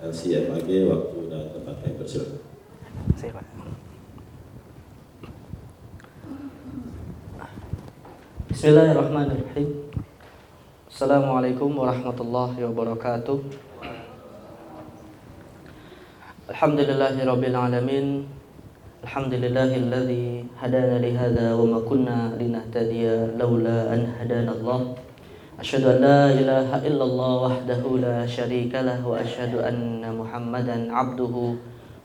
LCMAG, waktu dan tempatnya, persilakan. Siap, Pak. Bismillahirrahmanirrahim. Assalamualaikum warahmatullahi wabarakatuh. Alhamdulillahirabbil alamin. Alhamdulillahilladzi hadana li hadza wa ma kunna linahtadiya laula an hadanallah. Asyhadu an la ilaha illallah wahdahu la syarika lah wa asyhadu anna Muhammadan abduhu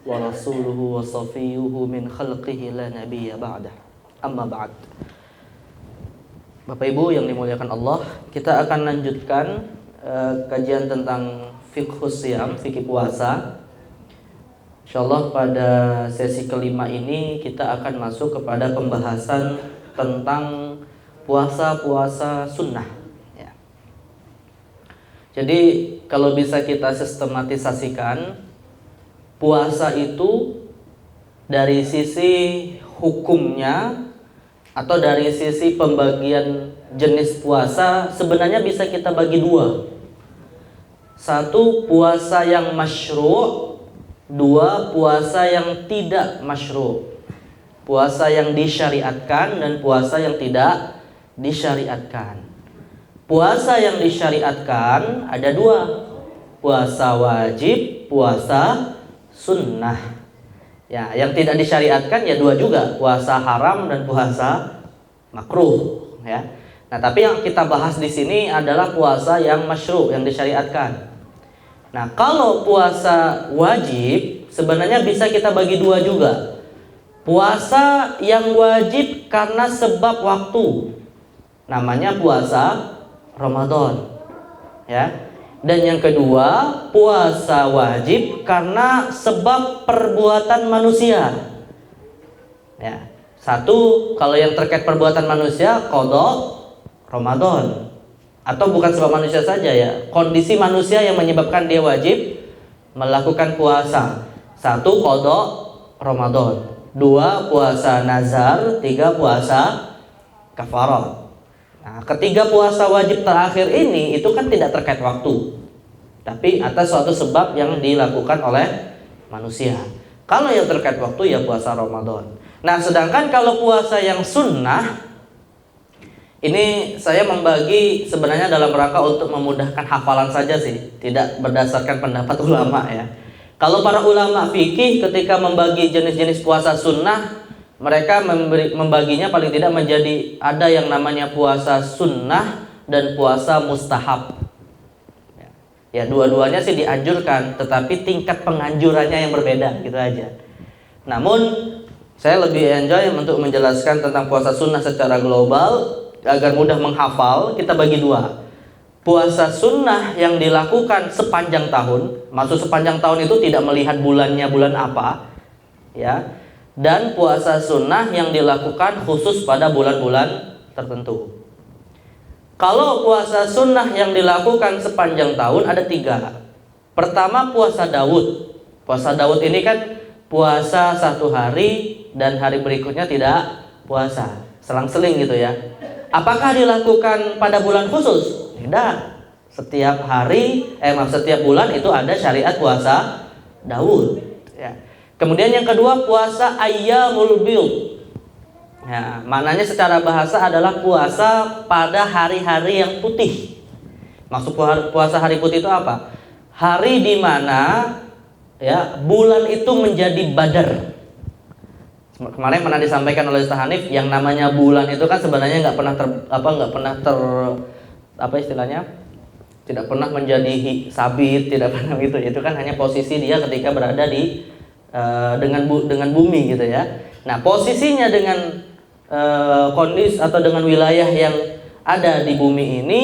wa rasuluhu wa safiyyuhu min khalqihi la nabiyya ba'dah. Amma ba'd. Bapak Ibu yang dimuliakan Allah, kita akan lanjutkan kajian tentang fiqhus siyam, fikih puasa. Insyaallah pada sesi kelima ini kita akan masuk kepada pembahasan tentang puasa-puasa sunnah ya. Jadi kalau bisa kita sistematisasikan, puasa itu dari sisi hukumnya atau dari sisi pembagian jenis puasa sebenarnya bisa kita bagi dua. Satu, puasa yang masyru'. Dua, puasa yang tidak masyru'. Puasa yang disyariatkan dan puasa yang tidak disyariatkan. Puasa yang disyariatkan ada dua. Puasa wajib, puasa sunnah. Ya, yang tidak disyariatkan ya dua juga, puasa haram dan puasa makruh ya. Nah, tapi yang kita bahas di sini adalah puasa yang masyru', yang disyariatkan. Nah, kalau puasa wajib sebenarnya bisa kita bagi dua juga. Puasa yang wajib karena sebab waktu, namanya puasa Ramadan. Ya. Dan yang kedua, puasa wajib karena sebab perbuatan manusia. Ya. Satu, kalau yang terkait perbuatan manusia, qada Ramadan. Atau bukan sebab manusia saja ya, kondisi manusia yang menyebabkan dia wajib melakukan puasa. Satu, qada Ramadan. Dua, puasa nazar. Tiga, puasa kafarat. Nah, ketiga puasa wajib terakhir ini itu kan tidak terkait waktu, tapi atas suatu sebab yang dilakukan oleh manusia. Kalau yang terkait waktu ya puasa Ramadan. Nah, sedangkan kalau puasa yang sunnah, ini saya membagi sebenarnya dalam rangka untuk memudahkan hafalan saja sih, tidak berdasarkan pendapat ulama ya. Kalau para ulama fikih ketika membagi jenis-jenis puasa sunnah, mereka membaginya paling tidak menjadi ada yang namanya puasa sunnah dan puasa mustahab. Ya, dua-duanya sih dianjurkan, tetapi tingkat penganjurannya yang berbeda gitu aja. Namun saya lebih enjoy untuk menjelaskan tentang puasa sunnah secara global. Agar mudah menghafal, kita bagi dua. Puasa sunnah yang dilakukan sepanjang tahun, maksud sepanjang tahun itu tidak melihat bulannya bulan apa ya. Dan puasa sunnah yang dilakukan khusus pada bulan-bulan tertentu. Kalau puasa sunnah yang dilakukan sepanjang tahun ada tiga. Pertama, puasa Daud. Puasa Daud ini kan puasa satu hari dan hari berikutnya tidak puasa, selang-seling gitu ya. Apakah dilakukan pada bulan khusus? Tidak. Setiap bulan itu ada syariat puasa Daud. Ya. Kemudian yang kedua, puasa Ayyamul Bid. Ya, maknanya secara bahasa adalah puasa pada hari-hari yang putih. Maksud puasa hari putih itu apa? Hari di mana ya bulan itu menjadi badar. Kemarin pernah disampaikan oleh Ustaz Hanif, yang namanya bulan itu kan sebenarnya nggak pernah menjadi sabit, tidak pernah gitu. Itu kan hanya posisi dia ketika berada di dengan bumi gitu ya. Nah, posisinya dengan kondisi atau dengan wilayah yang ada di bumi ini,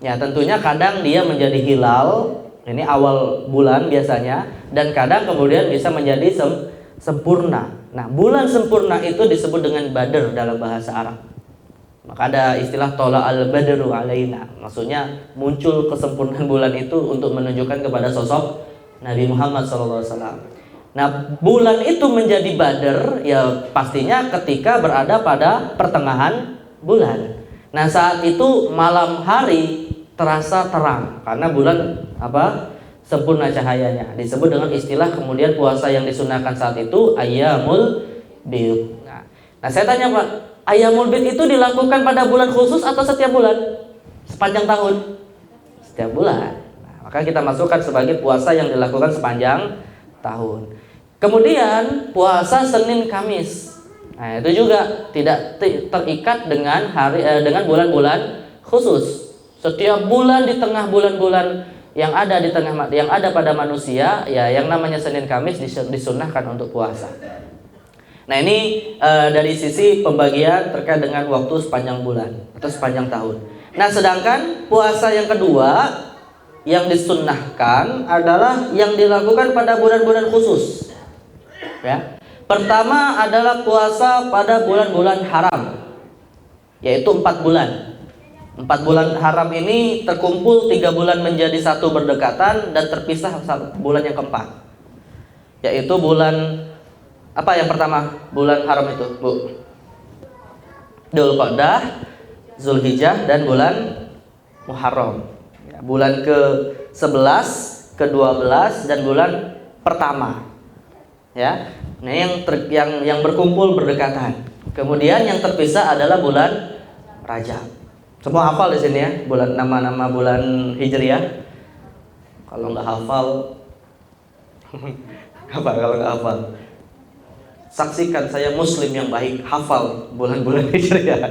ya tentunya kadang dia menjadi hilal, ini awal bulan biasanya, dan kadang kemudian bisa menjadi sempurna. Nah, bulan sempurna itu disebut dengan badr dalam bahasa Arab. Maka ada istilah tola al-badru alaina. Maksudnya muncul kesempurnaan bulan itu untuk menunjukkan kepada sosok Nabi Muhammad SAW. Nah, bulan itu menjadi badr ya pastinya ketika berada pada pertengahan bulan. Nah, saat itu malam hari terasa terang karena bulan sempurna cahayanya. Disebut dengan istilah kemudian puasa yang disunahkan saat itu ayyamul bid. Nah, saya tanya Pak, ayyamul bid itu dilakukan pada bulan khusus atau setiap bulan? Sepanjang tahun? Setiap bulan. Nah, maka kita masukkan sebagai puasa yang dilakukan sepanjang tahun. Kemudian puasa Senin Kamis. Nah, itu juga tidak terikat dengan dengan bulan-bulan khusus. Setiap bulan di tengah bulan-bulan yang ada pada manusia, ya yang namanya Senin Kamis disunahkan untuk puasa. Nah, ini dari sisi pembagian terkait dengan waktu sepanjang bulan atau sepanjang tahun. Nah, sedangkan puasa yang kedua yang disunnahkan adalah yang dilakukan pada bulan-bulan khusus. Ya. Pertama adalah puasa pada bulan-bulan haram, yaitu 4 bulan. 4 bulan haram ini terkumpul 3 bulan menjadi satu berdekatan dan terpisah bulan yang keempat, yaitu bulan apa yang pertama bulan haram itu, Bu? Dzulqa'dah, Zulhijjah, dan bulan Muharram. Ya, bulan ke-11, ke-12 dan bulan pertama. Ya. Nah, yang berkumpul berdekatan. Kemudian yang terpisah adalah bulan Rajab. Semua hafal di sini ya, bulan nama-nama bulan Hijriah. Kalau nggak hafal, apa kalau nggak hafal? Saksikan saya Muslim yang baik, hafal bulan-bulan Hijriah.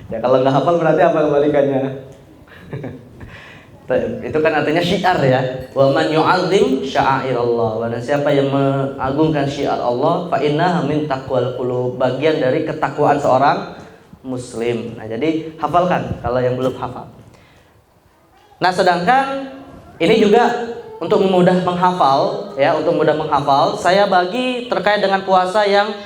Ya kalau nggak hafal berarti apa kebalikannya? Itu kan artinya syiar ya. Wa man yu'azzim sya'airallah. Dan siapa yang mengagungkan syiar Allah, fa innaha min taqwal qulub, bagian dari ketakwaan seorang Muslim. Nah, jadi hafalkan kalau yang belum hafal. Nah, sedangkan ini juga untuk mudah menghafal, ya, untuk mudah menghafal, saya bagi terkait dengan puasa yang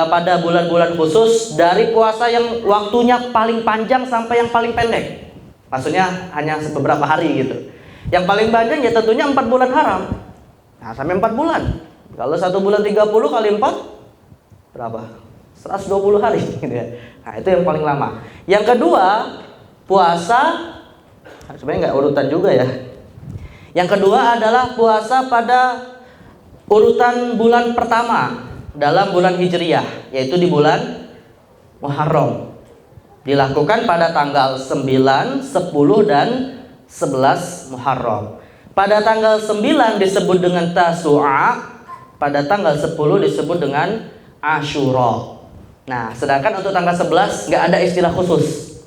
pada bulan-bulan khusus dari puasa yang waktunya paling panjang sampai yang paling pendek. Maksudnya hanya beberapa hari gitu. Yang paling panjang ya tentunya 4 bulan haram. Nah, sampai 4 bulan. Kalau 1 bulan 30 kali 4 berapa? 120 hari gitu ya. Nah, itu yang paling lama. Yang kedua, puasa sebenarnya nggak urutan juga ya. Yang kedua adalah puasa pada urutan bulan pertama dalam bulan Hijriah, yaitu di bulan Muharram. Dilakukan pada tanggal 9, 10 dan 11 Muharram. Pada tanggal 9 disebut dengan Tasu'a, pada tanggal 10 disebut dengan Asyura. Nah, sedangkan untuk tanggal 11 nggak ada istilah khusus.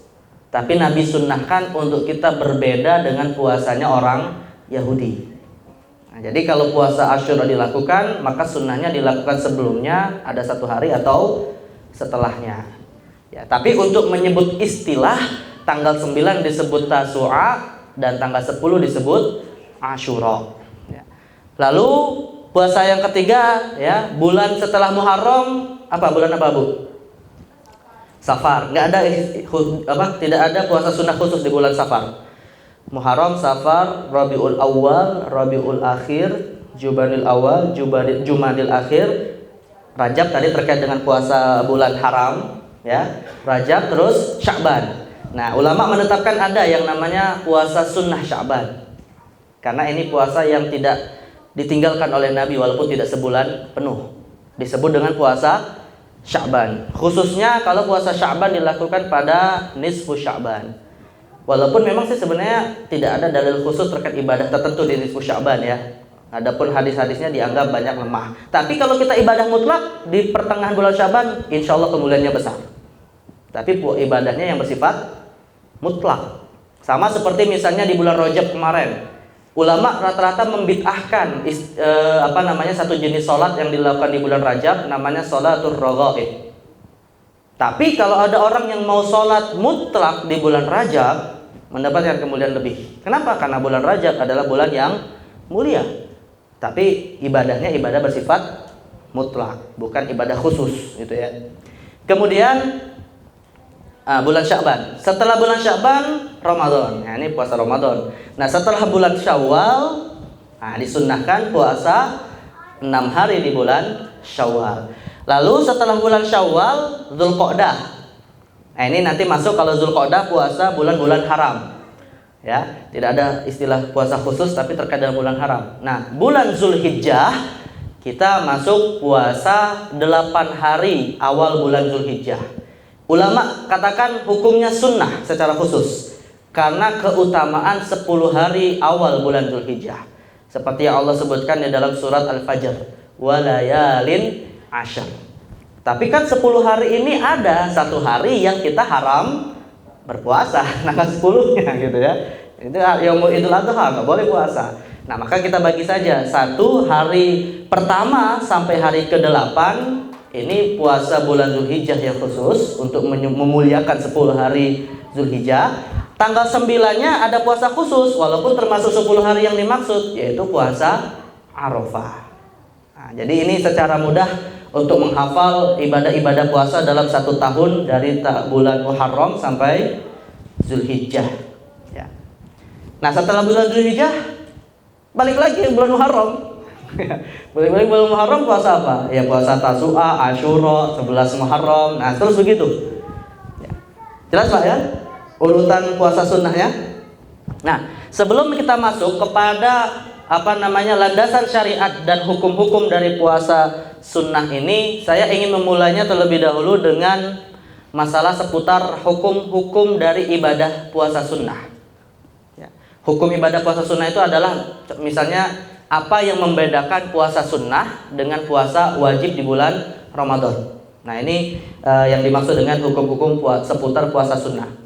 Tapi Nabi sunnahkan untuk kita berbeda dengan puasanya orang Yahudi. Nah, jadi kalau puasa Asyura dilakukan, maka sunnahnya dilakukan sebelumnya ada 1 hari atau setelahnya. Ya, tapi untuk menyebut istilah, tanggal 9 disebut Tasu'a dan tanggal 10 disebut Asyura. Ya. Lalu puasa yang ketiga, ya, bulan setelah Muharram, apa bulan apa, Bu? Safar. Tidak ada puasa sunnah khusus di bulan Safar. Muharram, Safar, Rabiul Awal, Rabiul Akhir, Jumadil Awal, Jumadil Akhir, Rajab tadi terkait dengan puasa bulan haram. Ya, Rajab, terus Sya'ban. Nah, ulama menetapkan ada yang namanya puasa sunnah Sya'ban, karena ini puasa yang tidak ditinggalkan oleh Nabi walaupun tidak sebulan penuh. Disebut dengan puasa Sya'ban. Khususnya kalau puasa Sya'ban dilakukan pada nisfu Sya'ban. Walaupun memang sih sebenarnya tidak ada dalil khusus terkait ibadah tertentu di nisfu Sya'ban ya. Adapun hadis-hadisnya dianggap banyak lemah. Tapi kalau kita ibadah mutlak di pertengahan bulan Sya'ban, insya Allah kemuliaannya besar. Tapi ibadahnya yang bersifat mutlak. Sama seperti misalnya di bulan Rajab kemarin, ulama rata-rata membid'ahkan satu jenis sholat yang dilakukan di bulan Rajab, namanya sholatul raghaib. Tapi kalau ada orang yang mau sholat mutlak di bulan Rajab, mendapatkan kemuliaan lebih. Kenapa? Karena bulan Rajab adalah bulan yang mulia. Tapi ibadahnya ibadah bersifat mutlak, bukan ibadah khusus gitu ya. Kemudian bulan Sya'ban. Setelah bulan Sya'ban, Ramadan. Nah, ini puasa Ramadan. Nah, setelah bulan Syawal, disunnahkan puasa 6 hari di bulan Syawal. Lalu setelah bulan Syawal, Dzulqa'dah. Nah, ini nanti masuk kalau Dzulqa'dah puasa bulan-bulan haram. Ya, tidak ada istilah puasa khusus tapi terkait dengan bulan haram. Nah, bulan Zulhijjah kita masuk puasa 8 hari awal bulan Zulhijjah. Ulama katakan hukumnya sunnah secara khusus karena keutamaan 10 hari awal bulan Zulhijjah. Seperti yang Allah sebutkan di dalam surat Al-Fajr, walayalin ashar. Tapi kan 10 hari ini ada 1 hari yang kita haram berpuasa, tanggal 10-nya gitu ya. Itu yang Idul Adha nggak boleh puasa. Nah, maka kita bagi saja 1 hari pertama sampai hari ke-8 ini puasa bulan Zulhijjah yang khusus untuk memuliakan 10 hari Zulhijjah. Tanggal 9-nya ada puasa khusus walaupun termasuk 10 hari yang dimaksud, yaitu puasa Arafah. Nah, jadi ini secara mudah untuk menghafal ibadah-ibadah puasa dalam 1 tahun dari bulan Muharram sampai Zulhijjah. Ya. Nah, setelah bulan Zulhijjah balik lagi bulan Muharram. Balik lagi bulan Muharram puasa apa? Ya puasa Tasu'a, Asyura, 11 Muharram. Nah, terus begitu. Ya. Jelas Pak ya? Urutan puasa sunnahnya. Nah, sebelum kita masuk kepada landasan syariat dan hukum-hukum dari puasa sunnah ini, saya ingin memulainya terlebih dahulu dengan masalah seputar hukum-hukum dari ibadah puasa sunnah. Ya. Hukum ibadah puasa sunnah itu adalah misalnya apa yang membedakan puasa sunnah dengan puasa wajib di bulan Ramadan. Nah, ini yang dimaksud dengan hukum-hukum seputar puasa sunnah.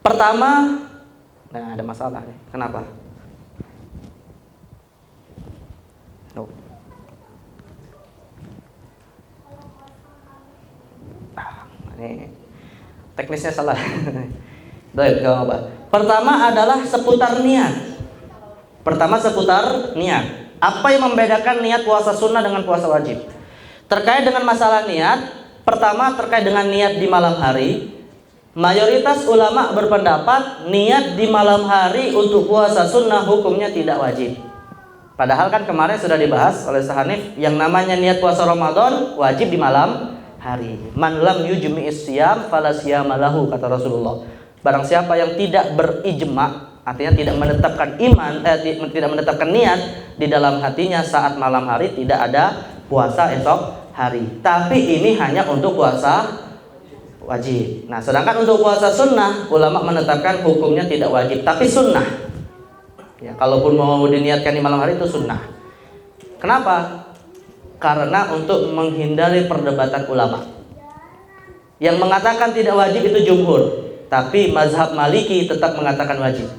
Pertama, nah ada masalah nih. Kenapa? Oh. Ini teknisnya salah. Baik, gak apa-apa. Pertama adalah seputar niat. Apa yang membedakan niat puasa sunnah dengan puasa wajib? Terkait dengan masalah niat, pertama terkait dengan niat di malam hari. Mayoritas ulama berpendapat niat di malam hari untuk puasa sunnah hukumnya tidak wajib. Padahal kan kemarin sudah dibahas oleh Sahanif yang namanya niat puasa Ramadan wajib di malam hari. Man lam yujmi'is siyam fala siyama lahu, kata Rasulullah. Barang siapa yang tidak berijma, artinya tidak menetapkan tidak menetapkan niat di dalam hatinya saat malam hari, tidak ada puasa esok hari. Tapi ini hanya untuk puasa wajib. Nah, sedangkan untuk puasa sunnah, ulama menetapkan hukumnya tidak wajib, tapi sunnah. Ya, kalaupun mau diniatkan di malam hari itu sunnah. Kenapa? Karena untuk menghindari perdebatan ulama. Yang mengatakan tidak wajib itu jumhur, tapi mazhab Maliki tetap mengatakan wajib.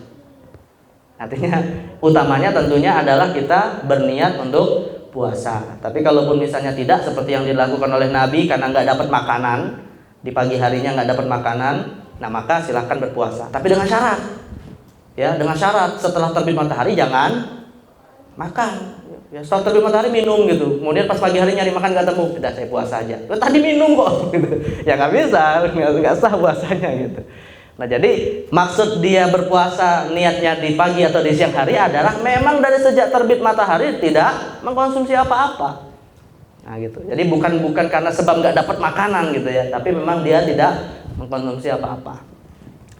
Artinya utamanya tentunya adalah kita berniat untuk puasa. Tapi kalaupun misalnya tidak seperti yang dilakukan oleh Nabi karena nggak dapat makanan, di pagi harinya nggak dapat makanan, nah maka silahkan berpuasa. Tapi dengan syarat, ya dengan syarat setelah terbit matahari jangan makan. Ya, setelah terbit matahari minum gitu. Kemudian pas pagi hari nyari makan nggak temu, udah saya puasa aja. Tadi minum kok, gitu. Ya nggak bisa, nggak sah puasanya gitu. Nah, jadi maksud dia berpuasa niatnya di pagi atau di siang hari adalah memang dari sejak terbit matahari tidak mengkonsumsi apa-apa. Nah gitu. Jadi bukan karena sebab nggak dapat makanan gitu ya, tapi memang dia tidak mengkonsumsi apa-apa.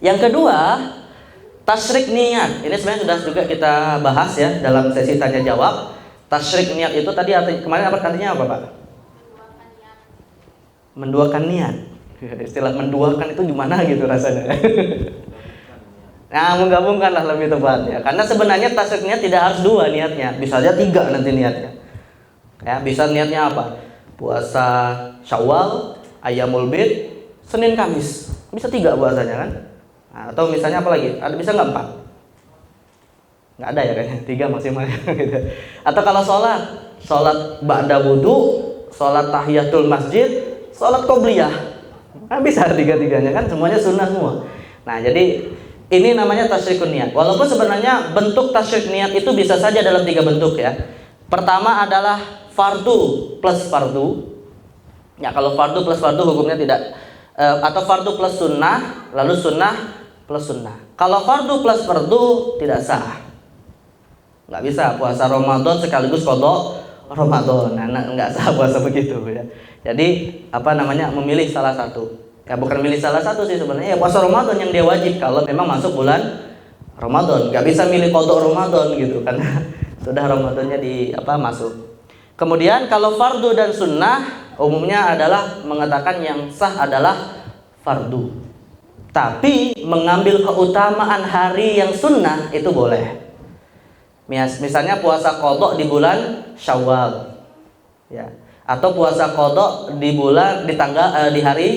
Yang kedua, tasyrik niat. Ini sebenarnya sudah juga kita bahas ya dalam sesi tanya jawab. Tasyrik niat itu tadi kemarin artinya apa Pak? Menduakan niat. Istilah menduakan itu gimana gitu rasanya. Nah, menggabungkanlah lebih tepatnya. Karena sebenarnya tasyrik niat tidak harus 2 niatnya, bisa aja 3 nanti niatnya. Ya, bisa niatnya apa? Puasa Syawal, Ayyamul Bid, Senin Kamis. Bisa 3 puasanya kan? Nah, atau misalnya apa lagi? Ada bisa nggak 4? Nggak ada ya kayaknya, 3 maksimal gitu. Atau kalau sholat ba'da wudu, sholat tahiyatul masjid, sholat qobliyah. Nah, bisa 3-3-nya kan semuanya sunnah semua. Nah, jadi ini namanya tasyrikun niat. Walaupun sebenarnya bentuk tasyrik niat itu bisa saja dalam 3 bentuk ya. Pertama adalah fardu plus fardu. Ya, kalau fardu plus fardu hukumnya tidak atau fardu plus sunnah, lalu sunnah plus sunnah. Kalau fardu plus fardu tidak sah. Nggak bisa puasa Ramadan sekaligus qada Ramadan. Nah, nggak sah puasa begitu ya. Jadi memilih salah satu. Ya bukan milih salah satu sih sebenarnya. Ya puasa Ramadan yang dia wajib kalau memang masuk bulan Ramadan. Nggak bisa milih qada Ramadan gitu karena sudah Ramadannya masuk. Kemudian kalau fardu dan sunnah umumnya adalah mengatakan yang sah adalah fardu. Tapi mengambil keutamaan hari yang sunnah itu boleh. Misalnya puasa qada di bulan Syawal, ya, atau puasa qada di hari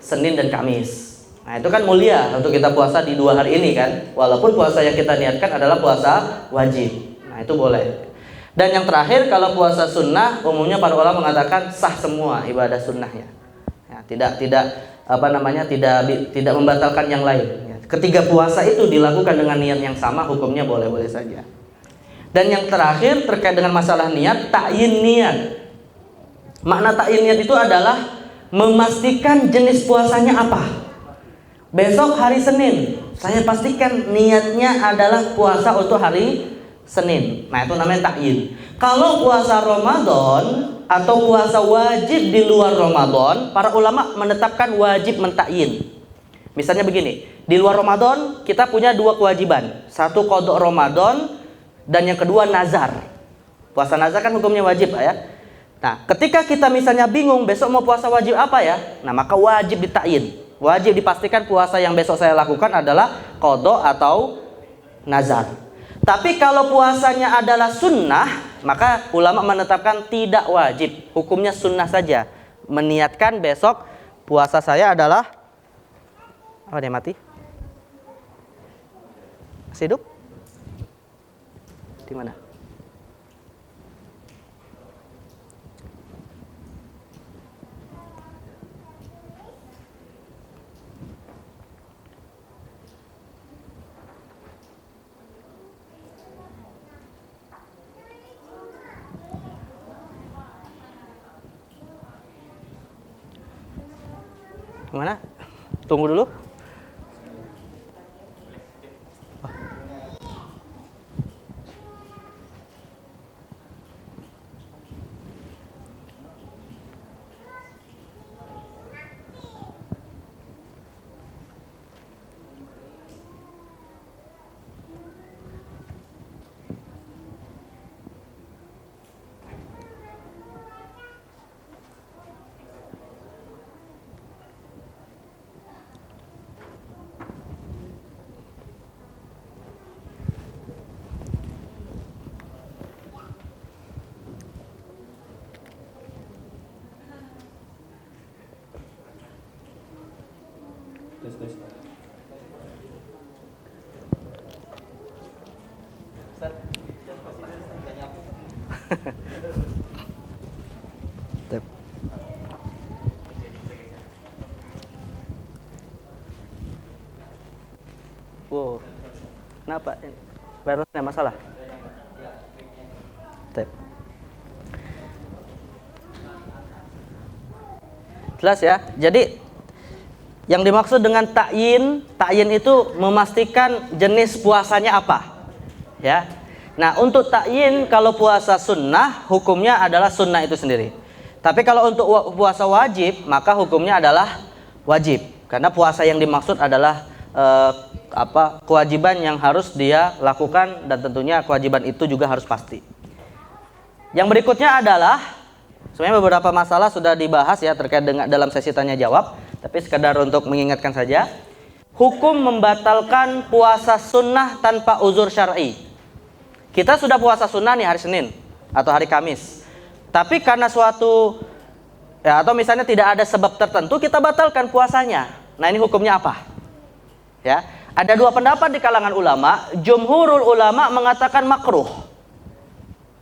Senin dan Kamis. Nah itu kan mulia untuk kita puasa di 2 hari ini kan, walaupun puasa yang kita niatkan adalah puasa wajib. Nah itu boleh. Dan yang terakhir kalau puasa sunnah umumnya para ulama mengatakan sah semua ibadah sunnahnya, ya, tidak membatalkan yang lain. Ya. Ketiga puasa itu dilakukan dengan niat yang sama, hukumnya boleh-boleh saja. Dan yang terakhir terkait dengan masalah niat, ta'yin niat. Makna ta'yin niat itu adalah memastikan jenis puasanya apa. Besok hari Senin, saya pastikan niatnya adalah puasa untuk hari Senin. Nah itu namanya ta'yin. Kalau puasa Ramadan atau puasa wajib di luar Ramadan, para ulama menetapkan wajib mentakyin. Misalnya begini, di luar Ramadan kita punya 2 kewajiban. Satu qada Ramadan dan yang kedua nazar. Puasa nazar kan hukumnya wajib ya. Nah, ketika kita misalnya bingung besok mau puasa wajib apa ya? Nah, maka wajib ditakyin. Wajib dipastikan puasa yang besok saya lakukan adalah qada atau nazar. Tapi kalau puasanya adalah sunnah, maka ulama menetapkan tidak wajib. Hukumnya sunnah saja. Meniatkan besok puasa saya adalah apa dia mati? Masih hidup? Di mana? Gimana? Tunggu dulu. Wow, kenapa? Virusnya masalah? Jelas ya. Jadi yang dimaksud dengan ta'yin itu memastikan jenis puasanya apa. Ya. Nah, untuk ta'yin kalau puasa sunnah hukumnya adalah sunnah itu sendiri. Tapi kalau untuk puasa wajib maka hukumnya adalah wajib. Karena puasa yang dimaksud adalah kewajiban yang harus dia lakukan dan tentunya kewajiban itu juga harus pasti. Yang berikutnya adalah sebenarnya beberapa masalah sudah dibahas ya terkait dengan dalam sesi tanya jawab, tapi sekedar untuk mengingatkan saja. Hukum membatalkan puasa sunnah tanpa uzur syar'i. Kita sudah puasa sunnah nih hari Senin atau hari Kamis. Tapi karena suatu atau misalnya tidak ada sebab tertentu kita batalkan puasanya. Nah, ini hukumnya apa? Ya, ada 2 pendapat di kalangan ulama. Jumhurul ulama mengatakan makruh.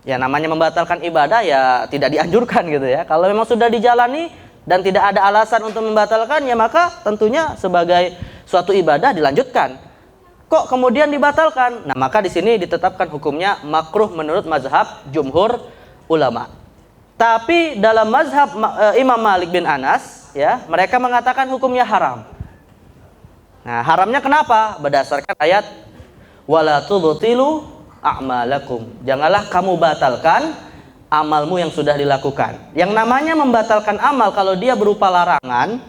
Ya, namanya membatalkan ibadah ya tidak dianjurkan gitu ya. Kalau memang sudah dijalani dan tidak ada alasan untuk membatalkan ya maka tentunya sebagai suatu ibadah dilanjutkan. Kok kemudian dibatalkan? Nah, maka di sini ditetapkan hukumnya makruh menurut mazhab jumhur ulama. Tapi dalam mazhab Imam Malik bin Anas ya, mereka mengatakan hukumnya haram. Nah, haramnya kenapa? Berdasarkan ayat wala tubtilu a'malakum. Janganlah kamu batalkan amalmu yang sudah dilakukan. Yang namanya membatalkan amal kalau dia berupa larangan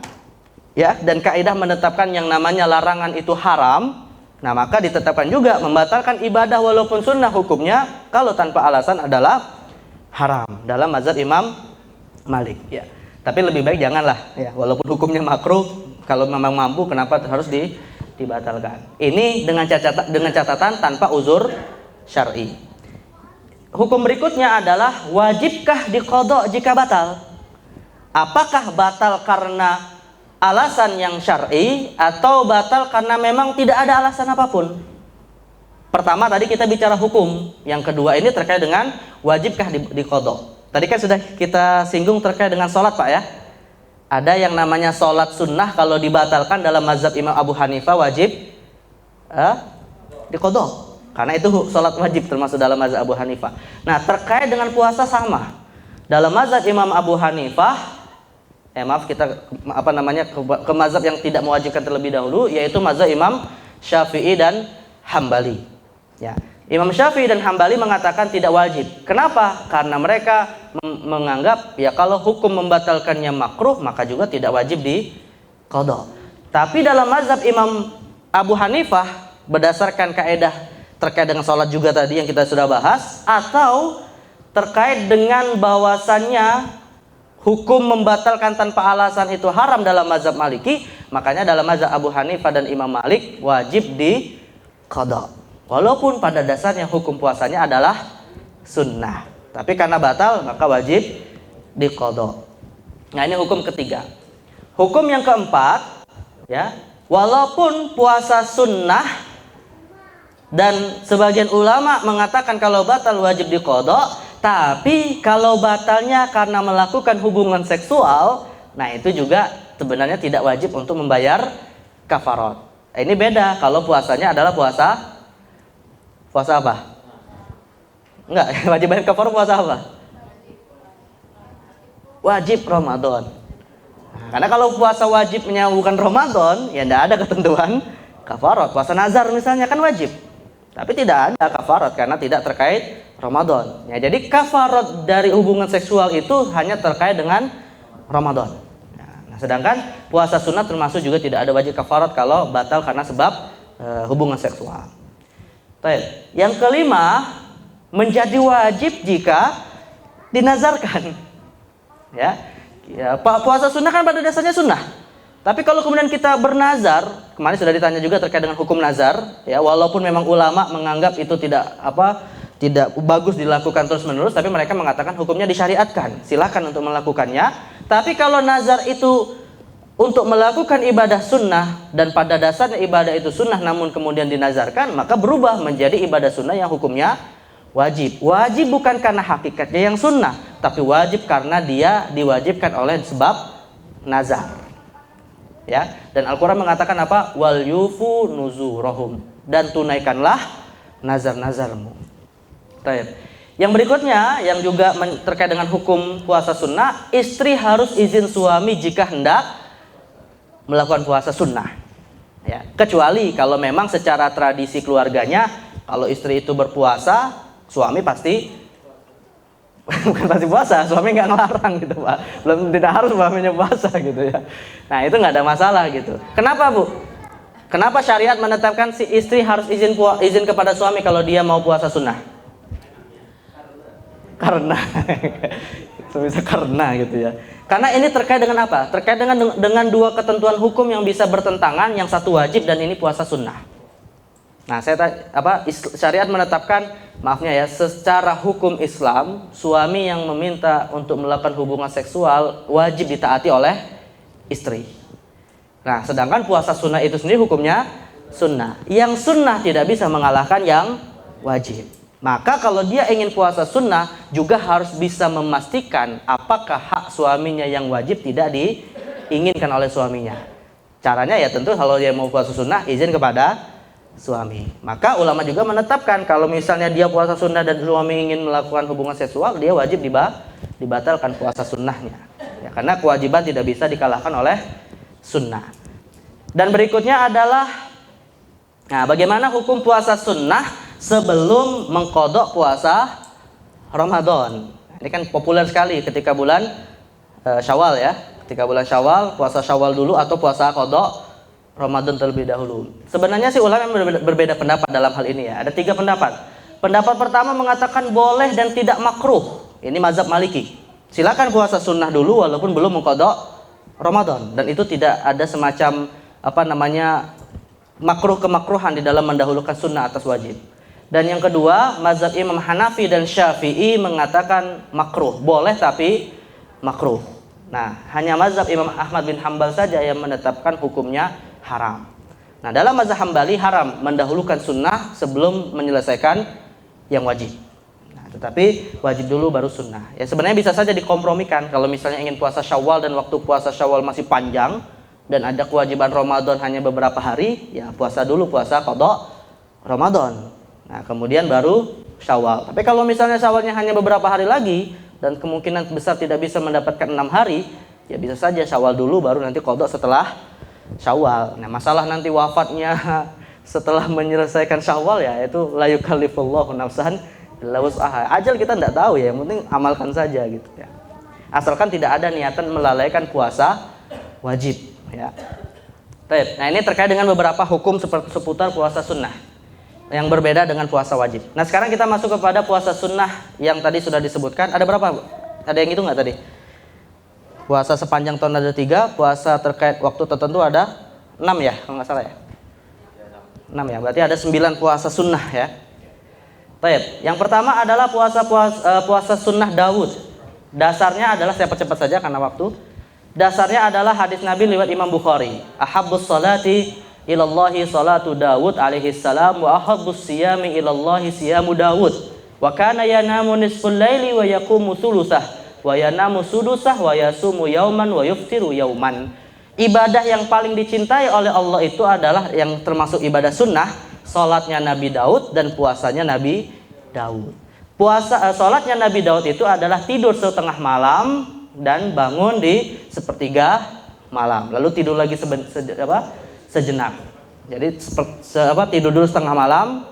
ya, dan kaidah menetapkan yang namanya larangan itu haram. Nah, maka ditetapkan juga membatalkan ibadah walaupun sunnah hukumnya kalau tanpa alasan adalah haram dalam mazhab Imam Malik ya. Tapi lebih baik janganlah ya, walaupun hukumnya makruh, kalau memang mampu kenapa harus dibatalkan. Ini dengan catatan tanpa uzur syar'i. Hukum berikutnya adalah wajibkah diqadha jika batal? Apakah batal karena alasan yang syar'i atau batal karena memang tidak ada alasan apapun? Pertama tadi kita bicara hukum, yang kedua ini terkait dengan wajibkah diqadha. Tadi kan sudah kita singgung terkait dengan sholat Pak ya. Ada yang namanya sholat sunnah kalau dibatalkan dalam mazhab Imam Abu Hanifah wajib diqadha, karena itu sholat wajib termasuk dalam mazhab Abu Hanifah. Nah terkait dengan puasa sama. Dalam mazhab Imam Abu Hanifah kita ke mazhab yang tidak mewajibkan terlebih dahulu, yaitu mazhab Imam Syafi'i dan Hambali. Ya, Imam Syafi'i dan Hambali mengatakan tidak wajib. Kenapa? Karena mereka menganggap ya kalau hukum membatalkannya makruh maka juga tidak wajib diqadha. Tapi dalam mazhab Imam Abu Hanifah berdasarkan kaidah terkait dengan sholat juga tadi yang kita sudah bahas, atau terkait dengan bahwasannya hukum membatalkan tanpa alasan itu haram dalam mazhab Maliki, makanya dalam mazhab Abu Hanifah dan Imam Malik wajib diqadha. Walaupun pada dasarnya hukum puasanya adalah sunnah, tapi karena batal maka wajib diqadha. Nah ini hukum ketiga. Hukum yang keempat, ya, walaupun puasa sunnah dan sebagian ulama mengatakan kalau batal wajib diqadha, tapi kalau batalnya karena melakukan hubungan seksual, nah itu juga sebenarnya tidak wajib untuk membayar kafarat. Ini beda kalau puasanya adalah puasa apa? Enggak, wajib bayar kafarat puasa apa? Wajib Ramadan. Nah, karena kalau puasa wajibnya bukan Ramadan, ya tidak ada ketentuan kafarat. Puasa nazar misalnya kan wajib, tapi tidak ada kafarat karena tidak terkait Ramadan. Ya, jadi kafarat dari hubungan seksual itu hanya terkait dengan Ramadan. Nah, sedangkan puasa sunat termasuk juga tidak ada wajib kafarat kalau batal karena sebab hubungan seksual. Baik. Yang kelima, menjadi wajib jika dinazarkan. Ya, puasa sunnah kan pada dasarnya sunnah. Tapi kalau kemudian kita bernazar, kemarin sudah ditanya juga terkait dengan hukum nazar, ya walaupun memang ulama menganggap itu tidak bagus dilakukan terus-menerus, tapi mereka mengatakan hukumnya disyariatkan. Silakan untuk melakukannya. Tapi kalau nazar itu untuk melakukan ibadah sunnah dan pada dasarnya ibadah itu sunnah namun kemudian dinazarkan, maka berubah menjadi ibadah sunnah yang hukumnya wajib. Wajib bukan karena hakikatnya yang sunnah, tapi wajib karena dia diwajibkan oleh sebab nazar. Ya, dan Al-Quran mengatakan apa? Wal yufu nuzurahum, dan tunaikanlah nazar-nazarmu. Yang berikutnya yang juga terkait dengan hukum puasa sunnah, istri harus izin suami jika hendak melakukan puasa sunnah. Ya, kecuali kalau memang secara tradisi keluarganya, kalau istri itu berpuasa, suami pasti bukan pasti puasa, suami nggak ngelarang gitu Pak. Tidak harus suaminya puasa gitu ya. Nah itu nggak ada masalah gitu. Kenapa Bu? Kenapa syariat menetapkan si istri harus izin kepada suami kalau dia mau puasa sunnah? Karena bisa karena gitu ya. Karena ini terkait dengan apa? Terkait dengan dua ketentuan hukum yang bisa bertentangan, yang satu wajib dan ini puasa sunnah. Nah, syariat menetapkan, maafnya ya, secara hukum Islam, suami yang meminta untuk melakukan hubungan seksual wajib ditaati oleh istri. Nah, sedangkan puasa sunnah itu sendiri hukumnya sunnah. Yang sunnah tidak bisa mengalahkan yang wajib. Maka kalau dia ingin puasa sunnah juga harus bisa memastikan apakah hak suaminya yang wajib tidak diinginkan oleh suaminya. Caranya ya tentu kalau dia mau puasa sunnah izin kepada suami. Maka ulama juga menetapkan kalau misalnya dia puasa sunnah dan suami ingin melakukan hubungan seksual, dia wajib dibatalkan puasa sunnahnya. Ya, karena kewajiban tidak bisa dikalahkan oleh sunnah. Dan berikutnya adalah, nah bagaimana hukum puasa sunnah sebelum mengqadha puasa Ramadan. Ini kan populer sekali ketika bulan Syawal ya. Ketika bulan Syawal, puasa Syawal dulu atau puasa qadha Ramadan terlebih dahulu. Sebenarnya sih ulama berbeda pendapat dalam hal ini ya. Ada 3 pendapat. Pendapat pertama mengatakan boleh dan tidak makruh. Ini mazhab Maliki. Silakan puasa sunnah dulu walaupun belum mengqadha Ramadan, dan itu tidak ada semacam makruh kemakruhan di dalam mendahulukan sunnah atas wajib. Dan yang kedua, mazhab Imam Hanafi dan Syafi'i mengatakan makruh, boleh tapi makruh. Nah, hanya mazhab Imam Ahmad bin Hambal saja yang menetapkan hukumnya haram. Nah, dalam mazhab Hambali haram mendahulukan sunnah sebelum menyelesaikan yang wajib. Nah, tetapi wajib dulu baru sunnah. Ya sebenarnya bisa saja dikompromikan. Kalau misalnya ingin puasa Syawal dan waktu puasa Syawal masih panjang dan ada kewajiban Ramadan hanya beberapa hari, ya puasa dulu puasa qadha Ramadan. Nah, kemudian baru Syawal. Tapi kalau misalnya Syawalnya hanya beberapa hari lagi dan kemungkinan besar tidak bisa mendapatkan 6 hari, ya bisa saja Syawal dulu baru nanti qadha setelah Syawal. Nah, masalah nanti wafatnya setelah menyelesaikan Syawal, ya itu la yukallifullahu nafsan illa wus'aha. Ajal kita tidak tahu ya, yang penting amalkan saja gitu ya. Asalkan tidak ada niatan melalaikan puasa wajib ya. Baik. Nah, ini terkait dengan beberapa hukum seputar puasa sunnah yang berbeda dengan puasa wajib. Nah, sekarang kita masuk kepada puasa sunnah yang tadi sudah disebutkan. Ada berapa? Ada yang itu nggak tadi? Puasa sepanjang tahun ada 3, puasa terkait waktu tertentu ada 6 ya, kalau nggak salah ya. 6 ya, berarti ada 9 puasa sunnah ya. Baik, yang pertama adalah puasa sunnah Daud. Dasarnya adalah, saya percepat saja karena waktu. Dasarnya adalah hadis Nabi lewat Imam Bukhari. Ahabbus salati ilallahi salatu Daud alaihi salam wa ahabbus siyami ilallahi siyamu Daud. Wa kana yanamu nisful laili wa yaqumu thulusah. Wa yanamu sudusah wa yasumu yauman wa yuftiru yauman. Ibadah yang paling dicintai oleh Allah itu adalah yang termasuk ibadah sunnah, salatnya Nabi Daud dan puasanya Nabi Daud. Salatnya Nabi Daud itu adalah tidur setengah malam dan bangun di sepertiga malam, lalu tidur lagi sejenak. Jadi tidur dulu setengah malam,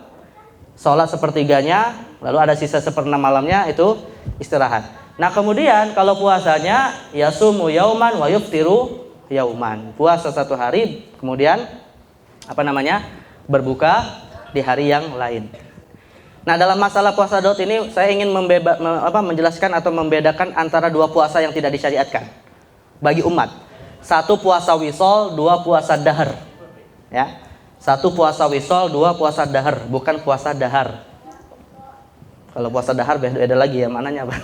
salat sepertiganya, lalu ada sisa 1/6 malamnya itu istirahat. Nah, kemudian kalau puasanya yasumu yauman wa yuftiru yauman. Puasa 1 hari, kemudian berbuka di hari yang lain. Nah, dalam masalah puasa Daud ini saya ingin menjelaskan atau membedakan antara 2 puasa yang tidak disyariatkan bagi umat. 1 puasa wisol, 2 puasa dahar. Ya. 1 puasa wisol, 2 puasa dahar, bukan puasa dahar. Kalau puasa dahar beda lagi ya, mananya apa?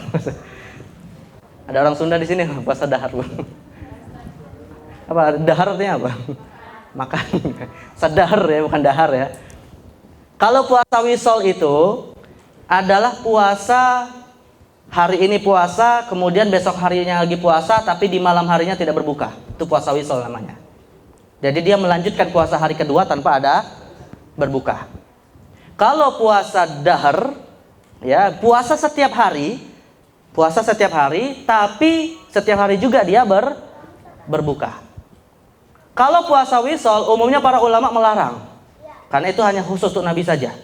Ada orang Sunda di sini puasa dahar, Bu. Apa dahar artinya apa? Makan. Sadahar ya, bukan dahar ya. Kalau puasa wisol itu adalah puasa hari ini puasa, kemudian besok harinya lagi puasa, tapi di malam harinya tidak berbuka. Itu puasa wisol namanya. Jadi dia melanjutkan puasa hari kedua tanpa ada berbuka. Kalau puasa dahar, ya puasa setiap hari, tapi setiap hari juga dia berbuka. Kalau puasa wisol, umumnya para ulama melarang, karena itu hanya khusus untuk Nabi saja.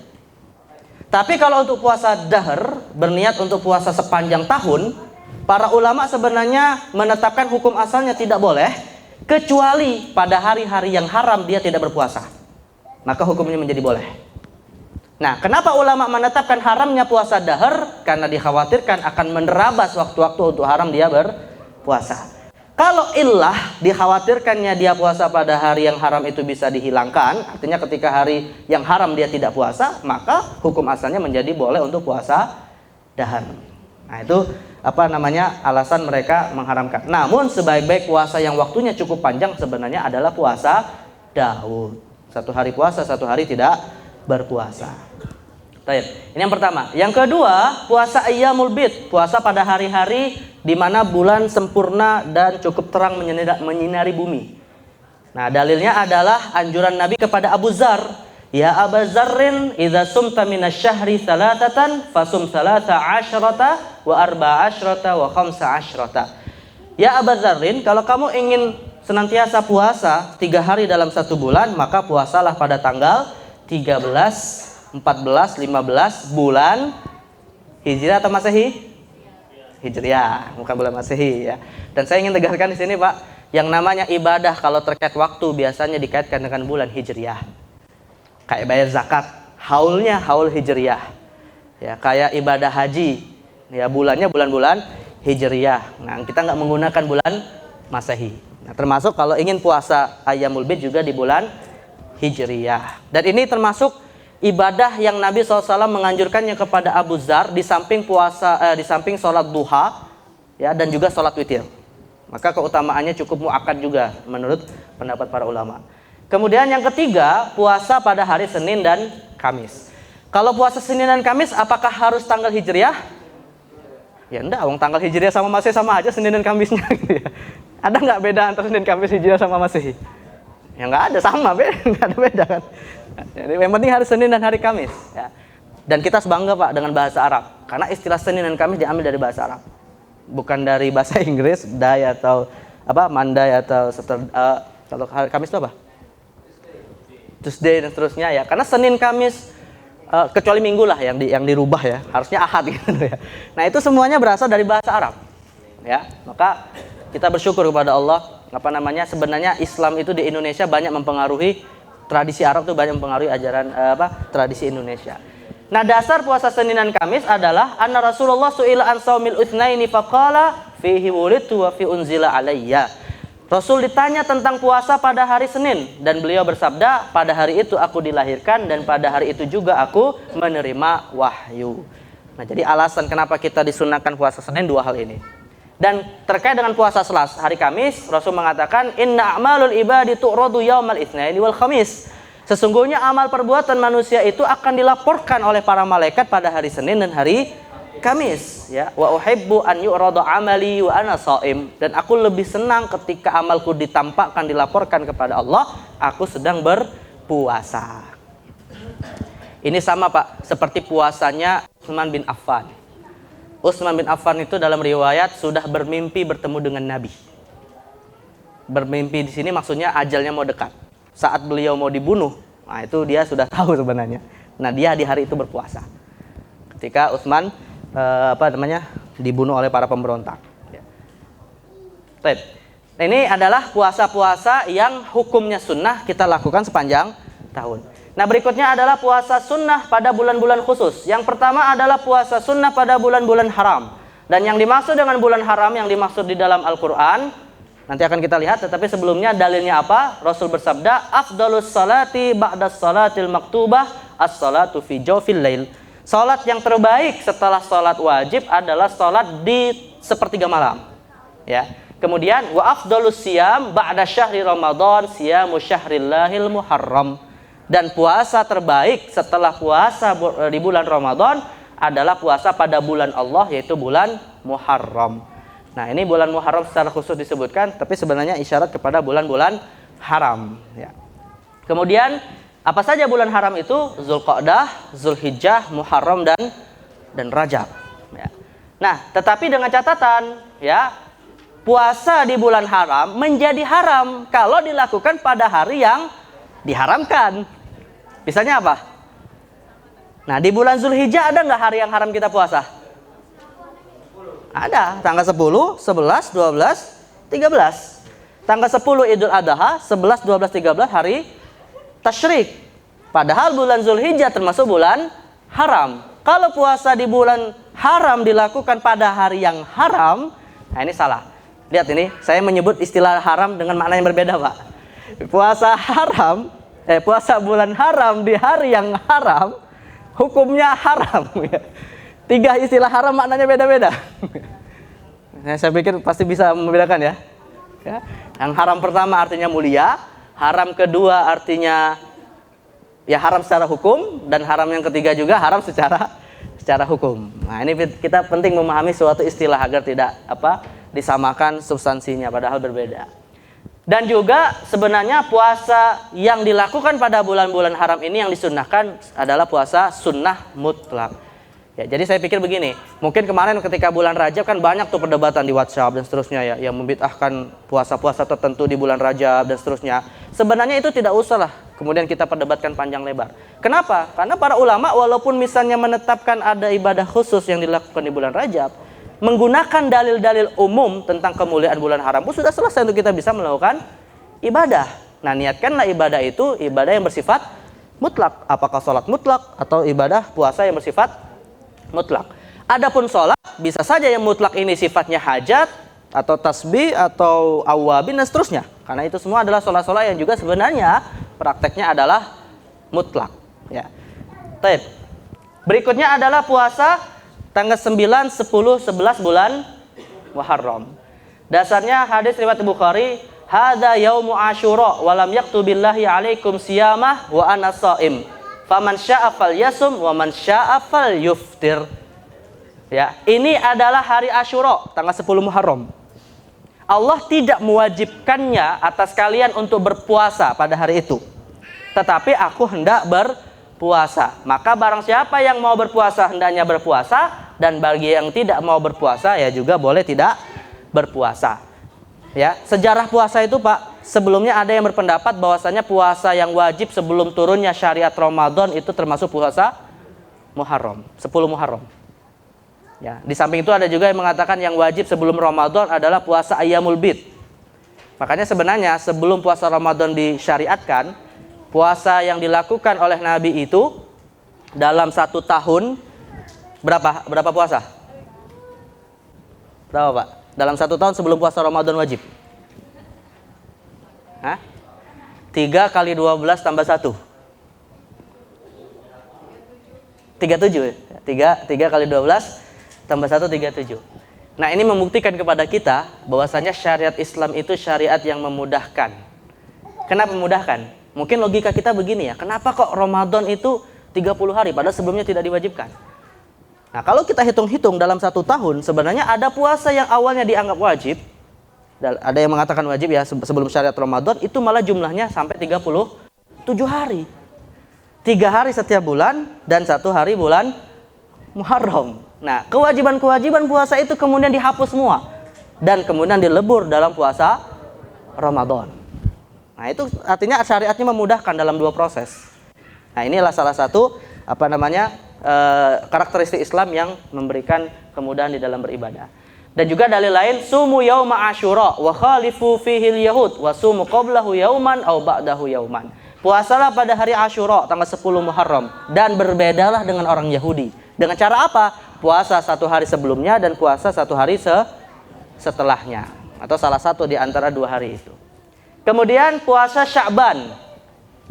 Tapi kalau untuk puasa dahar, berniat untuk puasa sepanjang tahun, para ulama sebenarnya menetapkan hukum asalnya tidak boleh, kecuali pada hari-hari yang haram dia tidak berpuasa. Maka hukumnya menjadi boleh. Nah, kenapa ulama menetapkan haramnya puasa dahar? Karena dikhawatirkan akan menerabas waktu-waktu untuk haram dia berpuasa. Kalau illah dikhawatirkannya dia puasa pada hari yang haram itu bisa dihilangkan, artinya ketika hari yang haram dia tidak puasa, maka hukum asalnya menjadi boleh untuk puasa dahar. Nah, itu alasan mereka mengharamkan. Namun sebaik-baik puasa yang waktunya cukup panjang sebenarnya adalah puasa Daud. 1 hari puasa, 1 hari tidak berpuasa. Baik, ini yang pertama. Yang kedua, puasa Ayyamul Bid, puasa pada hari-hari di mana bulan sempurna dan cukup terang menyinari bumi. Nah, dalilnya adalah anjuran Nabi kepada Abu Dzar, "Ya Abu Dzarrin, idza sumta minasyahri salatatan fasum salata asyrata wa arba asyrata wa khamsa asyrata." Ya Abu Dzarrin, kalau kamu ingin senantiasa puasa 3 hari dalam 1 bulan, maka puasalah pada tanggal 13, 14, 15 bulan Hijriah atau Masehi? Hijriah, bukan bulan Masehi ya. Dan saya ingin tegaskan di sini, Pak, Yang namanya ibadah kalau terkait waktu biasanya dikaitkan dengan bulan Hijriah. Kayak bayar zakat, haulnya haul Hijriah. Ya, kayak ibadah haji, ya bulannya bulan-bulan Hijriah. Nah, kita nggak menggunakan bulan Masehi. Nah, termasuk kalau ingin puasa Ayyamul Bid juga di bulan Hijriah. Dan ini termasuk ibadah yang Nabi SAW menganjurkannya kepada Abu Dzar di samping di samping sholat duha, ya, dan juga sholat witir. Maka keutamaannya cukup muakkad juga menurut pendapat para ulama. Kemudian yang ketiga, puasa pada hari Senin dan Kamis. Kalau puasa Senin dan Kamis, apakah harus tanggal Hijriah? Ya enggak, wong tanggal Hijriah sama Masehi sama aja Senin dan Kamisnya gitu ya. Ada nggak beda antara Senin Kamis Hijriah sama Masehi? Ya nggak ada, sama, nggak ada beda kan. Jadi yang penting hari Senin dan hari Kamis. Ya. Dan kita bangga Pak dengan bahasa Arab, karena istilah Senin dan Kamis diambil dari bahasa Arab, bukan dari bahasa Inggris, Day atau apa, Monday atau kalau hari Kamis itu apa? Tuesday dan seterusnya ya. Karena Senin Kamis kecuali Minggu lah yang dirubah ya, harusnya Ahad gitu ya. Nah itu semuanya berasal dari bahasa Arab. Ya, maka kita bersyukur kepada Allah. Sebenarnya Islam itu di Indonesia banyak mempengaruhi tradisi Arab, itu banyak mempengaruhi ajaran tradisi Indonesia. Nah, dasar puasa Senin dan Kamis adalah anna Rasulullah su'ila an shaumil utsnaini faqala fihi wulidtu wa fi unzila alayya. Rasul ditanya tentang puasa pada hari Senin dan beliau bersabda, pada hari itu aku dilahirkan dan pada hari itu juga aku menerima wahyu. Nah, jadi alasan kenapa kita disunahkan puasa Senin dua hal ini. Dan terkait dengan puasa Selasa hari Kamis, Rasul mengatakan inna a'malul ibadi tu'radu yaumal itsnaini wal khamis. Sesungguhnya amal perbuatan manusia itu akan dilaporkan oleh para malaikat pada hari Senin dan hari Kamis, ya. Wa uhibbu an yu'rada amali wa ana shaim. Dan aku lebih senang ketika amalku ditampakkan, dilaporkan kepada Allah, aku sedang berpuasa. Ini sama Pak, seperti puasanya Utsman bin Affan. Utsman bin Affan itu dalam riwayat sudah bermimpi bertemu dengan Nabi. Bermimpi di sini maksudnya ajalnya mau dekat. Saat beliau mau dibunuh, nah itu dia sudah tahu sebenarnya. Nah, dia di hari itu berpuasa. Ketika Utsman dibunuh oleh para pemberontak. Ya. Baik. Nah, ini adalah puasa-puasa yang hukumnya sunnah kita lakukan sepanjang tahun. Nah, berikutnya adalah puasa sunnah pada bulan-bulan khusus. Yang pertama adalah puasa sunnah pada bulan-bulan haram. Dan yang dimaksud dengan bulan haram, yang dimaksud di dalam Al-Quran, nanti akan kita lihat, tetapi sebelumnya dalilnya apa? Rasul bersabda, afdalus salati ba'das salatil maktubah as-salatu fi jawfil lail. Salat yang terbaik setelah salat wajib adalah salat di sepertiga malam. Ya. Kemudian wa afdalus siyam ba'da syahri Ramadan siyamu syahrillahil muharram. Dan puasa terbaik setelah puasa di bulan Ramadan adalah puasa pada bulan Allah, yaitu bulan Muharram. Nah, ini bulan Muharram secara khusus disebutkan, tapi sebenarnya isyarat kepada bulan-bulan haram. Ya. Kemudian apa saja bulan haram itu? Zulqa'dah, Zulhijjah, Muharram dan Rajab. Ya. Nah, tetapi dengan catatan, ya, puasa di bulan haram menjadi haram kalau dilakukan pada hari yang diharamkan. Misalnya apa? Nah, di bulan Zulhijjah ada nggak hari yang haram kita puasa? Ada, tanggal 10, 11, 12, 13. Tanggal 10 Idul Adha, 11, 12, 13 hari tasyrik. Padahal bulan Zulhijjah termasuk bulan haram. Kalau puasa di bulan haram dilakukan pada hari yang haram, nah ini salah. Lihat ini, saya menyebut istilah haram dengan makna yang berbeda, Pak. Puasa bulan haram di hari yang haram, hukumnya haram. 3 istilah haram maknanya beda-beda. Nah, saya pikir pasti bisa membedakan ya. Yang haram pertama artinya mulia, haram kedua artinya ya haram secara hukum, dan haram yang ketiga juga haram secara hukum. Nah, ini kita penting memahami suatu istilah agar tidak disamakan substansinya padahal berbeda. Dan juga sebenarnya puasa yang dilakukan pada bulan-bulan haram ini yang disunnahkan adalah puasa sunnah mutlak. Ya, jadi saya pikir begini, mungkin kemarin ketika bulan Rajab kan banyak tuh perdebatan di WhatsApp dan seterusnya ya, yang membid'ahkan puasa-puasa tertentu di bulan Rajab dan seterusnya. Sebenarnya itu tidak usah lah kemudian kita perdebatkan panjang lebar. Kenapa? Karena para ulama walaupun misalnya menetapkan ada ibadah khusus yang dilakukan di bulan Rajab, menggunakan dalil-dalil umum tentang kemuliaan bulan haram pun sudah selesai untuk kita bisa melakukan ibadah. Nah, niatkanlah ibadah itu ibadah yang bersifat mutlak. Apakah sholat mutlak atau ibadah puasa yang bersifat mutlak. Adapun sholat bisa saja yang mutlak ini sifatnya hajat atau tasbih atau awabin dan seterusnya. Karena itu semua adalah sholat-sholat yang juga sebenarnya prakteknya adalah mutlak. Ya. Baik. Berikutnya adalah puasa tanggal 9, 10, 11 bulan Muharram. Dasarnya hadis riwayat Bukhari, "Hadza yaumu Asyura wa lam yaktubillahi 'alaikum siyamah wa ana shaim. Faman syaa'a falyasum wa man syaa'a falyuftir." Ya, ini adalah hari Asyura, tanggal 10 Muharram. Allah tidak mewajibkannya atas kalian untuk berpuasa pada hari itu. Tetapi aku hendak berpuasa. Maka barang siapa yang mau berpuasa hendaknya berpuasa, dan bagi yang tidak mau berpuasa ya juga boleh tidak berpuasa. Ya, sejarah puasa itu Pak, sebelumnya ada yang berpendapat bahwasanya puasa yang wajib sebelum turunnya syariat Ramadan itu termasuk puasa Muharram, 10 Muharram. Ya, di samping itu ada juga yang mengatakan yang wajib sebelum Ramadan adalah puasa Ayyamul Bid. Makanya sebenarnya sebelum puasa Ramadan disyariatkan, puasa yang dilakukan oleh Nabi itu dalam 1 tahun berapa puasa? Berapa Pak? Dalam 1 tahun sebelum puasa Ramadan wajib? 3 kali 12 tambah 1. 37 ya? 3 kali 12 tambah 1, 37. Nah, ini membuktikan kepada kita bahwasanya syariat Islam itu syariat yang memudahkan. Kenapa memudahkan? Mungkin logika kita begini ya, kenapa kok Ramadan itu 30 hari padahal sebelumnya tidak diwajibkan? Nah, kalau kita hitung-hitung dalam 1 tahun, sebenarnya ada puasa yang awalnya dianggap wajib. Ada yang mengatakan wajib ya sebelum syariat Ramadan, itu malah jumlahnya sampai 37 hari. 3 hari setiap bulan dan 1 hari bulan Muharram. Nah, kewajiban-kewajiban puasa itu kemudian dihapus semua. Dan kemudian dilebur dalam puasa Ramadan. Nah, itu artinya syariatnya memudahkan dalam 2 proses. Nah, inilah salah satu karakteristik Islam yang memberikan kemudahan di dalam beribadah. Dan juga dalil lain, sumu yauma asyura wa khalifu fihi al-yahud wa sumu qablahu yauman aw ba'dahu yauman. Puasalah pada hari Asyura tanggal 10 Muharram dan berbedalah dengan orang Yahudi. Dengan cara apa? Puasa 1 hari sebelumnya dan puasa 1 hari setelahnya, atau salah satu di antara 2 hari itu. Kemudian puasa Sya'ban.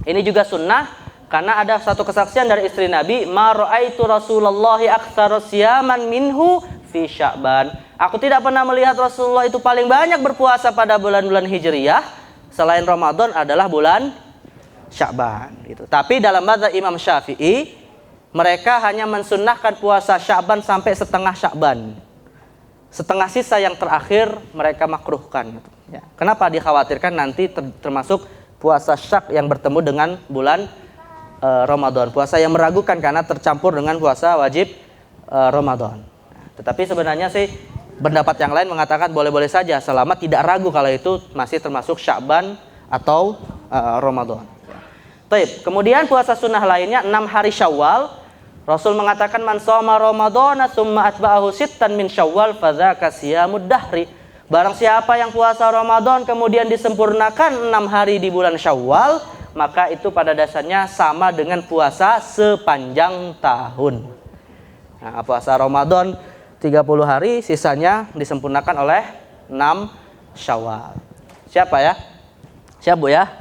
Ini juga sunnah. Karena ada satu kesaksian dari istri Nabi, "Ma ra'aitu Rasulullahi aktsara siyaman minhu fi Sya'ban." Aku tidak pernah melihat Rasulullah itu paling banyak berpuasa pada bulan-bulan Hijriyah selain Ramadan adalah bulan Sya'ban gitu. Tapi dalam mazhab Imam Syafi'i, mereka hanya mensunnahkan puasa Sya'ban sampai setengah Sya'ban. Setengah sisa yang terakhir mereka makruhkan gitu. Ya. Kenapa dikhawatirkan nanti termasuk puasa Syak yang bertemu dengan bulan Ramadan, puasa yang meragukan karena tercampur dengan puasa wajib Ramadan. Tetapi sebenarnya sih pendapat yang lain mengatakan boleh-boleh saja selama tidak ragu kalau itu masih termasuk Sya'ban atau Ramadan. Baik, kemudian puasa sunnah lainnya 6 hari Syawal. Rasul mengatakan man shoma Ramadhana tsumma atba'ahu sittan min Syawal fadzaka siyamud dahri. Barang siapa yang puasa Ramadan kemudian disempurnakan 6 hari di bulan Syawal, maka itu pada dasarnya sama dengan puasa sepanjang tahun. Nah, puasa Ramadan 30 hari, sisanya disempurnakan oleh 6 Syawal. Siapa ya? Siapa Bu ya?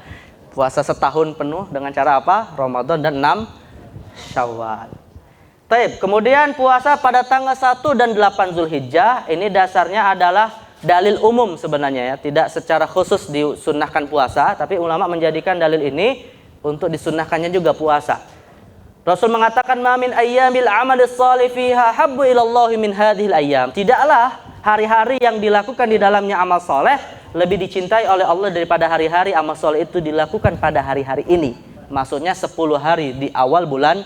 Puasa setahun penuh dengan cara apa? Ramadan dan 6 Syawal. Baik, kemudian puasa pada tanggal 1 dan 8 Zulhijjah, ini dasarnya adalah dalil umum sebenarnya ya, tidak secara khusus disunnahkan puasa, tapi ulama menjadikan dalil ini untuk disunnahkannya juga puasa. Rasul mengatakan, "Ma min ayyamil amalis shalih fiha habbu ilallahi min hadhil ayyam." Tidaklah hari-hari yang dilakukan di dalamnya amal soleh lebih dicintai oleh Allah daripada hari-hari amal soleh itu dilakukan pada hari-hari ini. Maksudnya 10 hari di awal bulan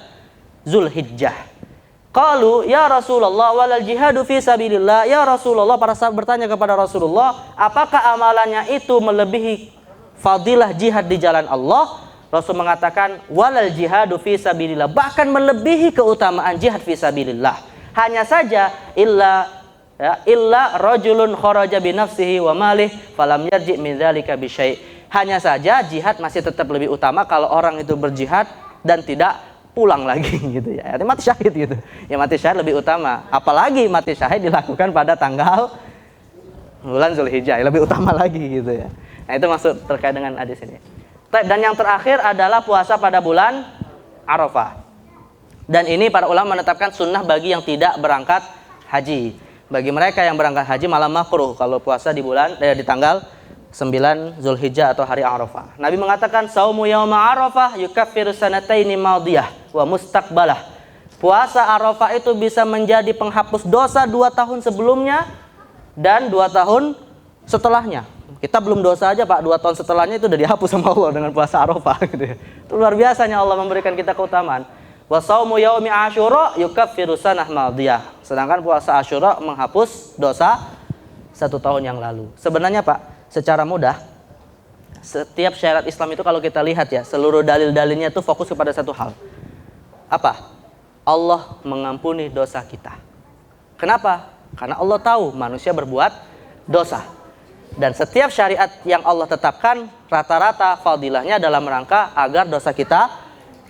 Zulhijjah. Qalu ya Rasulullah walal jihadu fi sabilillah. Ya Rasulullah, para sahabat bertanya kepada Rasulullah, apakah amalannya itu melebihi fadilah jihad di jalan Allah? Rasul mengatakan walal jihadu fi sabilillah, bahkan melebihi keutamaan jihad fi sabilillah. Hanya saja illa Ya, illa rajulun kharaja bi nafsihi wa malih falam yarji min dzalika bi syai'. Hanya saja jihad masih tetap lebih utama kalau orang itu berjihad dan tidak pulang lagi gitu ya. Artinya mati syahid gitu. Ya mati syahid lebih utama. Apalagi mati syahid dilakukan pada tanggal bulan Zulhijjah, lebih utama lagi gitu ya. Nah, itu maksud terkait dengan hadis ini. Dan yang terakhir adalah puasa pada bulan Arafah. Dan ini para ulama menetapkan sunnah bagi yang tidak berangkat haji. Bagi mereka yang berangkat haji malah makruh kalau puasa di di tanggal 9 Zulhijjah atau hari Arafah. Nabi mengatakan saumu yauma Arafah yukaffiru sanataini madiyah wa mustaqbalah. Puasa Arafah itu bisa menjadi penghapus dosa 2 tahun sebelumnya dan 2 tahun setelahnya. Kita belum dosa aja Pak, 2 tahun setelahnya itu udah dihapus sama Allah dengan puasa Arafah gitu ya. Itu luar biasanya Allah memberikan kita keutamaan. Wa saumu yaumi Asyura yukaffiru sanah madiyah. Sedangkan puasa Asyura menghapus dosa 1 tahun yang lalu. Sebenarnya Pak, secara mudah setiap syariat Islam itu kalau kita lihat ya, seluruh dalil-dalilnya itu fokus kepada satu hal. Apa? Allah mengampuni dosa kita. Kenapa? Karena Allah tahu manusia berbuat dosa. Dan setiap syariat yang Allah tetapkan rata-rata fadilahnya dalam rangka agar dosa kita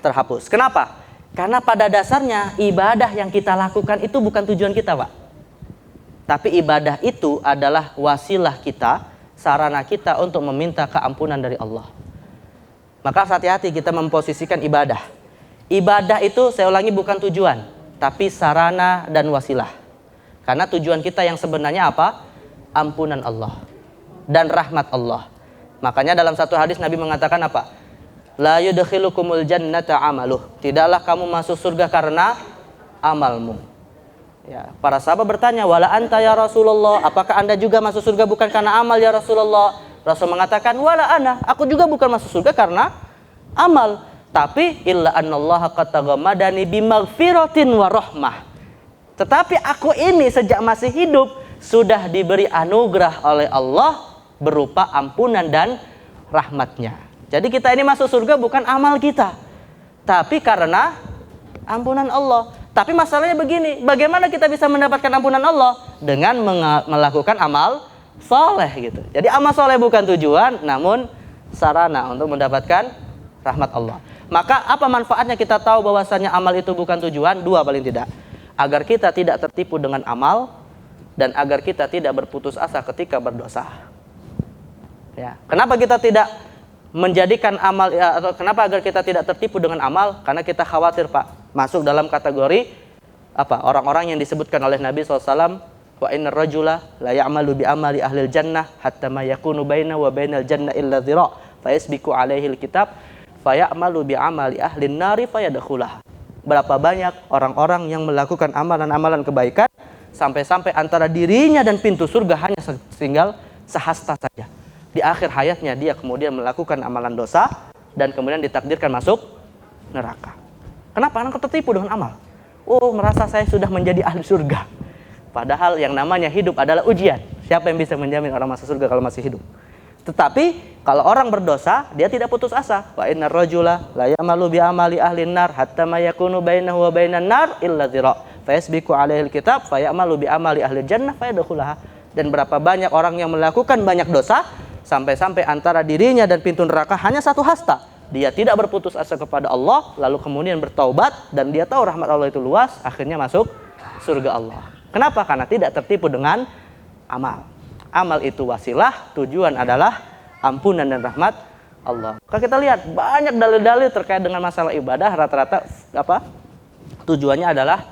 terhapus. Kenapa? Karena pada dasarnya ibadah yang kita lakukan itu bukan tujuan kita, Pak. Tapi ibadah itu adalah wasilah kita, sarana kita untuk meminta keampunan dari Allah. Maka hati-hati kita memposisikan ibadah. Ibadah itu saya ulangi bukan tujuan, tapi sarana dan wasilah. Karena tujuan kita yang sebenarnya apa? Ampunan Allah dan rahmat Allah. Makanya dalam satu hadis Nabi mengatakan apa? La yudkhilukumul jannata amaluh. Tidaklah kamu masuk surga karena amalmu. Ya, para sahabat bertanya, wala anta ya Rasulullah, apakah Anda juga masuk surga bukan karena amal ya Rasulullah? Rasul mengatakan, wala ana, aku juga bukan masuk surga karena amal. Tapi illa annallaha qad taghammadani bimaghfiratin wa rahmah. Tetapi aku ini sejak masih hidup sudah diberi anugerah oleh Allah berupa ampunan dan rahmatnya. Jadi kita ini masuk surga bukan amal kita, tapi karena ampunan Allah. Tapi masalahnya begini, bagaimana kita bisa mendapatkan ampunan Allah? Dengan melakukan amal soleh gitu. Jadi amal soleh bukan tujuan, namun sarana untuk mendapatkan rahmat Allah. Maka apa manfaatnya kita tahu bahwasanya amal itu bukan tujuan? 2 paling tidak. Agar kita tidak tertipu dengan amal dan agar kita tidak berputus asa ketika berdosa. Ya, kenapa kita tidak menjadikan amal atau kenapa agar kita tidak tertipu dengan amal? Karena kita khawatir Pak masuk dalam kategori apa? Orang-orang yang disebutkan oleh Nabi SAW, wa innar rajula la ya'malu bi amali ahlil jannah hatta ma yakunu baina wa bainal jannah illa dhira' fa yasbiqu alaihi alkitab fa ya'malu bi amali ahlin nari fa yadkhulaha. Berapa banyak orang-orang yang melakukan amalan-amalan kebaikan sampai-sampai antara dirinya dan pintu surga hanya tinggal sehasta saja. Di akhir hayatnya dia kemudian melakukan amalan dosa dan kemudian ditakdirkan masuk neraka. Kenapa? Karena tertipu dengan amal. Oh, merasa saya sudah menjadi ahli surga. Padahal yang namanya hidup adalah ujian. Siapa yang bisa menjamin orang masuk surga kalau masih hidup? Tetapi kalau orang berdosa, dia tidak putus asa. Wa innar rajula la ya'malu bi amali ahlin nar hatta ma yakunu bainahu wa bainan nar illa dhira' fa yasbiqu alaihi alkitab fa ya'malu bi amali ahli jannah fa yadkhulaha. Dan berapa banyak orang yang melakukan banyak dosa sampai-sampai antara dirinya dan pintu neraka hanya satu hasta. Dia tidak berputus asa kepada Allah, lalu kemudian bertaubat dan dia tahu rahmat Allah itu luas, akhirnya masuk surga Allah. Kenapa? Karena tidak tertipu dengan amal. Amal itu wasilah, tujuan adalah ampunan dan rahmat Allah. Kalau kita lihat banyak dalil-dalil terkait dengan masalah ibadah, rata-rata apa? Tujuannya adalah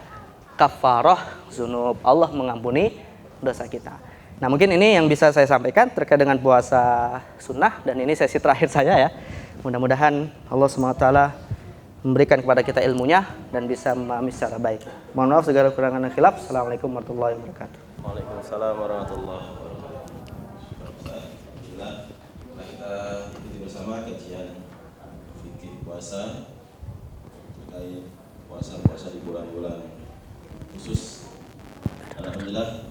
kafarah dzunub. Allah mengampuni dosa kita. Nah, mungkin ini yang bisa saya sampaikan terkait dengan puasa sunnah, dan ini sesi terakhir saya ya. Mudah-mudahan Allah SWT memberikan kepada kita ilmunya dan bisa memahami secara baik. Mohon maaf segala kekurangan dan khilaf. Assalamualaikum warahmatullahi wabarakatuh. Waalaikumsalam warahmatullahi wabarakatuh. Alhamdulillah, kita ikuti bersama kajian fikih puasa terkait puasa-puasa di bulan-bulan khusus. Alhamdulillah.